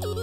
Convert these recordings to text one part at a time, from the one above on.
Salut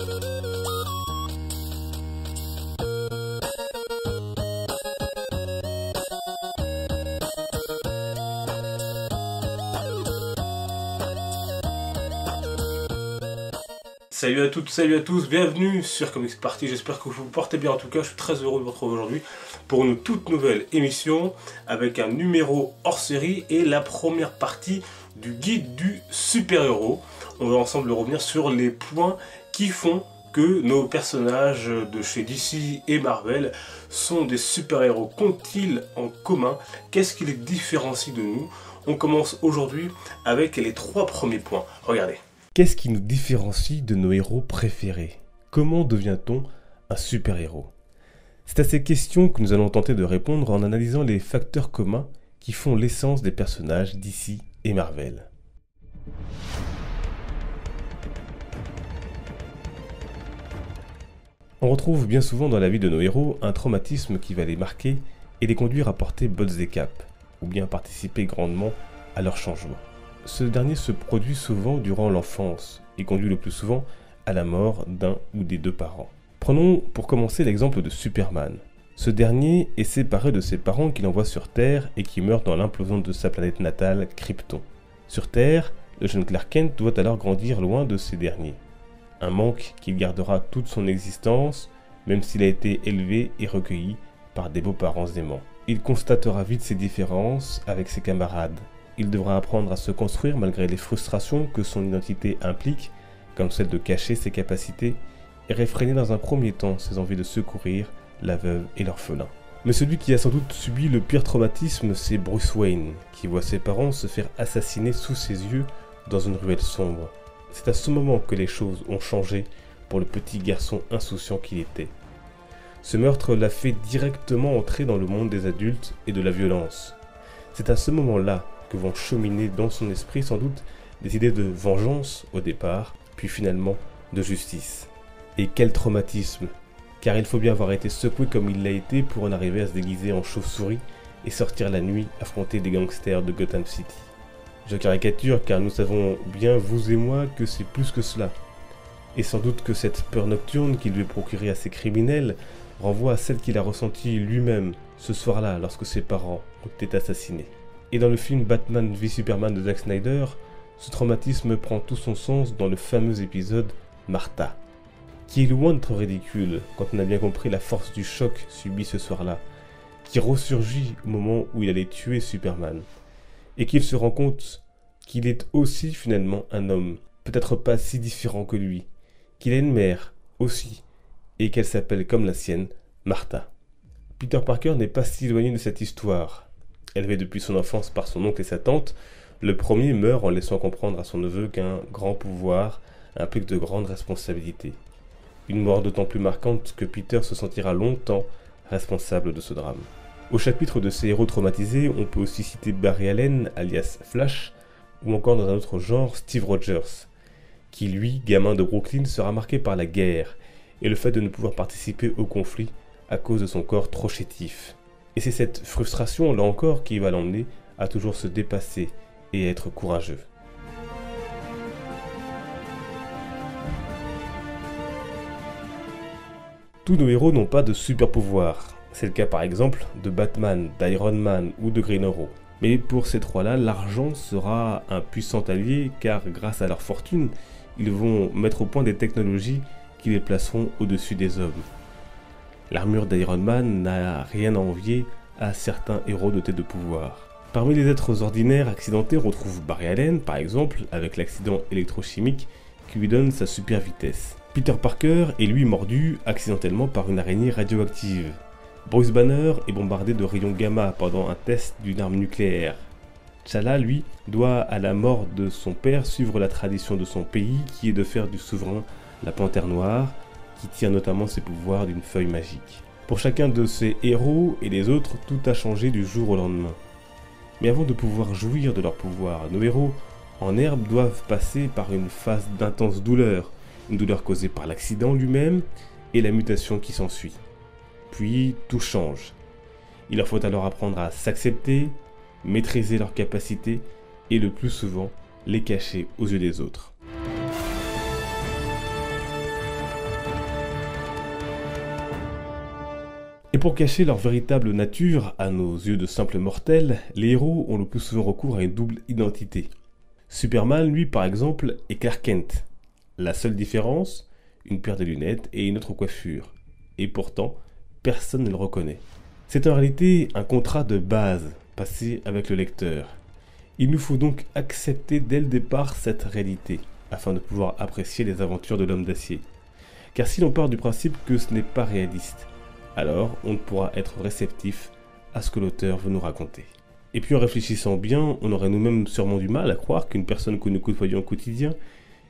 à toutes, salut à tous, bienvenue sur Comics Party, j'espère que vous vous portez bien. En tout cas, je suis très heureux de vous retrouver aujourd'hui pour une toute nouvelle émission avec un numéro hors série et la première partie du guide du super-héros. On va ensemble revenir sur les points qui font que nos personnages de chez DC et Marvel sont des super-héros. Qu'ont-ils en commun? Qu'est-ce qui les différencie de nous? On commence aujourd'hui avec les 3 premiers points. Regardez. Qu'est-ce qui nous différencie de nos héros préférés? Comment devient-on un super-héros? C'est à ces questions que nous allons tenter de répondre en analysant les facteurs communs qui font l'essence des personnages DC et Marvel. On retrouve bien souvent dans la vie de nos héros un traumatisme qui va les marquer et les conduire à porter bottes et capes, ou bien participer grandement à leur changement. Ce dernier se produit souvent durant l'enfance et conduit le plus souvent à la mort d'un ou des 2 parents. Prenons pour commencer l'exemple de Superman. Ce dernier est séparé de ses parents qu'il envoie sur Terre et qui meurent dans l'implosion de sa planète natale, Krypton. Sur Terre, le jeune Clark Kent doit alors grandir loin de ces derniers. Un manque qu'il gardera toute son existence, même s'il a été élevé et recueilli par des beaux-parents aimants. Il constatera vite ses différences avec ses camarades. Il devra apprendre à se construire malgré les frustrations que son identité implique, comme celle de cacher ses capacités et réfréner dans un premier temps ses envies de secourir la veuve et l'orphelin. Mais celui qui a sans doute subi le pire traumatisme, c'est Bruce Wayne, qui voit ses parents se faire assassiner sous ses yeux dans une ruelle sombre. C'est à ce moment que les choses ont changé pour le petit garçon insouciant qu'il était. Ce meurtre l'a fait directement entrer dans le monde des adultes et de la violence. C'est à ce moment-là que vont cheminer dans son esprit sans doute des idées de vengeance au départ, puis finalement de justice. Et quel traumatisme! Car il faut bien avoir été secoué comme il l'a été pour en arriver à se déguiser en chauve-souris et sortir la nuit affronter des gangsters de Gotham City. Je caricature car nous savons bien, vous et moi, que c'est plus que cela. Et sans doute que cette peur nocturne qu'il lui est procurée à ces criminels renvoie à celle qu'il a ressentie lui-même ce soir-là lorsque ses parents ont été assassinés. Et dans le film Batman v Superman de Zack Snyder, ce traumatisme prend tout son sens dans le fameux épisode Martha, qui est loin d'être ridicule quand on a bien compris la force du choc subi ce soir-là, qui ressurgit au moment où il allait tuer Superman, et qu'il se rend compte qu'il est aussi finalement un homme, peut-être pas si différent que lui, qu'il a une mère aussi, et qu'elle s'appelle comme la sienne, Martha. Peter Parker n'est pas si éloigné de cette histoire. Élevé depuis son enfance par son oncle et sa tante, le premier meurt en laissant comprendre à son neveu qu'un grand pouvoir implique de grandes responsabilités. Une mort d'autant plus marquante que Peter se sentira longtemps responsable de ce drame. Au chapitre de ces héros traumatisés, on peut aussi citer Barry Allen, alias Flash, ou encore dans un autre genre Steve Rogers, qui lui, gamin de Brooklyn, sera marqué par la guerre et le fait de ne pouvoir participer au conflit à cause de son corps trop chétif. Et c'est cette frustration, là encore, qui va l'emmener à toujours se dépasser et à être courageux. Tous nos héros n'ont pas de super pouvoirs. C'est le cas par exemple de Batman, d'Iron Man ou de Green Arrow. Mais pour ces 3-là, l'argent sera un puissant allié car grâce à leur fortune, ils vont mettre au point des technologies qui les placeront au-dessus des hommes. L'armure d'Iron Man n'a rien à envier à certains héros dotés de pouvoir. Parmi les êtres ordinaires accidentés, on retrouve Barry Allen, par exemple, avec l'accident électrochimique qui lui donne sa super vitesse. Peter Parker est lui mordu accidentellement par une araignée radioactive. Bruce Banner est bombardé de rayons gamma pendant un test d'une arme nucléaire. T'Challa, lui, doit à la mort de son père suivre la tradition de son pays qui est de faire du souverain la panthère noire, qui tire notamment ses pouvoirs d'une feuille magique. Pour chacun de ces héros et les autres, tout a changé du jour au lendemain. Mais avant de pouvoir jouir de leur pouvoir, nos héros en herbe doivent passer par une phase d'intense douleur, une douleur causée par l'accident lui-même et la mutation qui s'ensuit. Puis tout change. Il leur faut alors apprendre à s'accepter, maîtriser leurs capacités et le plus souvent les cacher aux yeux des autres. Et pour cacher leur véritable nature à nos yeux de simples mortels, les héros ont le plus souvent recours à une double identité. Superman, lui, par exemple, est Clark Kent. La seule différence, une paire de lunettes et une autre coiffure. Et pourtant, personne ne le reconnaît. C'est en réalité un contrat de base passé avec le lecteur. Il nous faut donc accepter dès le départ cette réalité, afin de pouvoir apprécier les aventures de l'homme d'acier. Car si l'on part du principe que ce n'est pas réaliste, alors on ne pourra être réceptif à ce que l'auteur veut nous raconter. Et puis en réfléchissant bien, on aurait nous-mêmes sûrement du mal à croire qu'une personne que nous côtoyons au quotidien,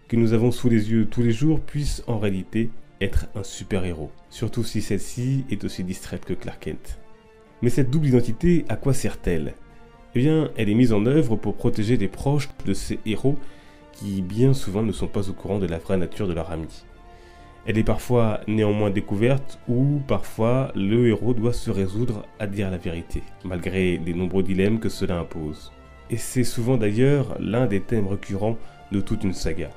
que nous avons sous les yeux tous les jours, puisse en réalité être un super-héros. Surtout si celle-ci est aussi distraite que Clark Kent. Mais cette double identité, à quoi sert-elle ? Eh bien, elle est mise en œuvre pour protéger les proches de ces héros qui bien souvent ne sont pas au courant de la vraie nature de leur ami. Elle est parfois néanmoins découverte ou parfois le héros doit se résoudre à dire la vérité, malgré les nombreux dilemmes que cela impose. Et c'est souvent d'ailleurs l'un des thèmes récurrents de toute une saga.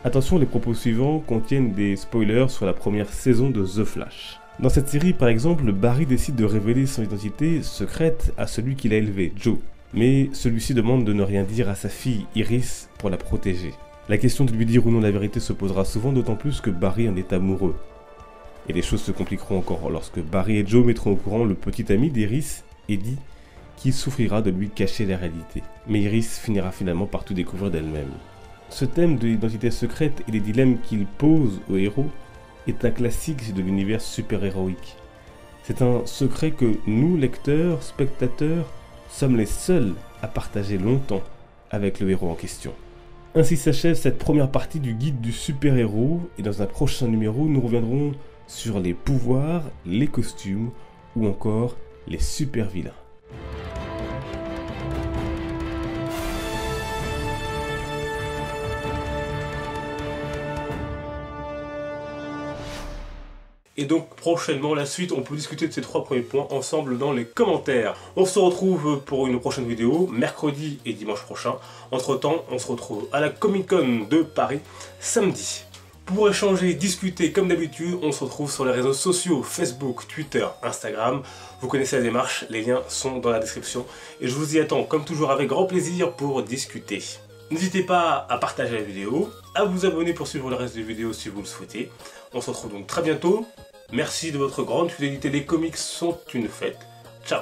Attention, les propos suivants contiennent des spoilers sur la première saison de The Flash. Dans cette série, par exemple, Barry décide de révéler son identité secrète à celui qui l'a élevé, Joe. Mais celui-ci demande de ne rien dire à sa fille, Iris, pour la protéger. La question de lui dire ou non la vérité se posera souvent, d'autant plus que Barry en est amoureux. Et les choses se compliqueront encore lorsque Barry et Joe mettront au courant le petit ami d'Iris, Eddie, qui souffrira de lui cacher la réalité. Mais Iris finira finalement par tout découvrir d'elle-même. Ce thème de l'identité secrète et les dilemmes qu'il pose aux héros est un classique de l'univers super-héroïque. C'est un secret que nous, lecteurs, spectateurs, sommes les seuls à partager longtemps avec le héros en question. Ainsi s'achève cette première partie du guide du super-héros, et dans un prochain numéro, nous reviendrons sur les pouvoirs, les costumes ou encore les super-vilains. Et donc prochainement la suite, on peut discuter de ces 3 premiers points ensemble dans les commentaires. On se retrouve pour une prochaine vidéo, mercredi et dimanche prochain. Entre temps, on se retrouve à la Comic Con de Paris, samedi. Pour échanger, discuter comme d'habitude, on se retrouve sur les réseaux sociaux, Facebook, Twitter, Instagram. Vous connaissez la démarche, les liens sont dans la description. Et je vous y attends comme toujours avec grand plaisir pour discuter. N'hésitez pas à partager la vidéo, à vous abonner pour suivre le reste des vidéos si vous le souhaitez. On se retrouve donc très bientôt. Merci de votre grande fidélité, les comics sont une fête. Ciao.